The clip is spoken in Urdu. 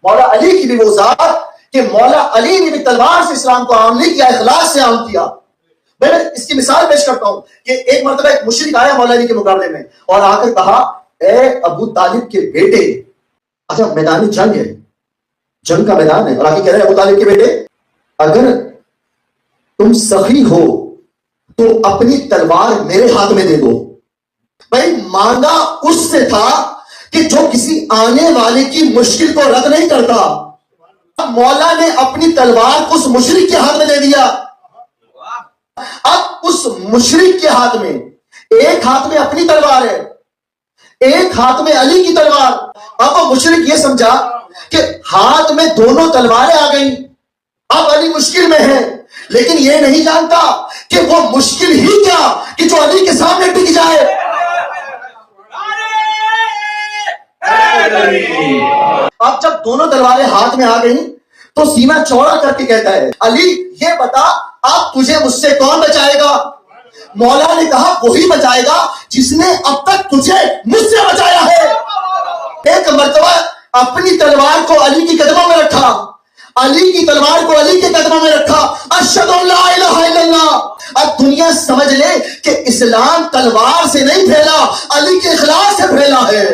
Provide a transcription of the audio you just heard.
مولا علی کی بھی وہ ذات کہ مولا علی نے بھی تلوار سے اسلام کو عام نہیں کیا، اخلاص سے عام کیا۔ میں اس کی مثال پیش کرتا ہوں کہ ایک مرتبہ ایک مشرک آیا مولا علی کے مقابلے میں اور آ کر کہا، اے ابو طالب کے بیٹے، اچھا میدان جنگ ہے، جنگ کا میدان ہے، اور آگے کہہ رہے ہیں ابو طالب کے بیٹے اگر تم سخی ہو تو اپنی تلوار میرے ہاتھ میں دے دو۔ بھائی مانگا اس سے تھا کہ جو کسی آنے والے کی مشکل کو رد نہیں کرتا، مولا نے اپنی تلوار اس مشرک کے ہاتھ میں دے دیا۔ اب اس مشرک کے ہاتھ میں ایک ہاتھ میں اپنی تلوار ہے، ایک ہاتھ میں علی کی تلوار۔ اب وہ مشرک یہ سمجھا کہ ہاتھ میں دونوں تلواریں آ گئیں، اب علی مشکل میں ہے، لیکن یہ نہیں جانتا کہ وہ مشکل ہی کیا کہ جو علی کے سامنے ٹک جائے۔ اب جب دونوں تلواریں ہاتھ میں آ گئیں تو سینہ چوڑا کر کے کہتا ہے، علی یہ بتا اب تجھے مجھ سے کون بچائے گا؟ مولا نے کہا وہی بچائے گا جس نے اب تک تجھے مجھ سے بچایا ہے۔ ایک مرتبہ اپنی تلوار کو علی کی قدموں میں رکھا، علی کی تلوار کو علی کے قدموں میں رکھا، اشہد ان لا الہ الا اللہ۔ اب دنیا سمجھ لے کہ اسلام تلوار سے نہیں پھیلا، علی کے اخلاص سے پھیلا ہے۔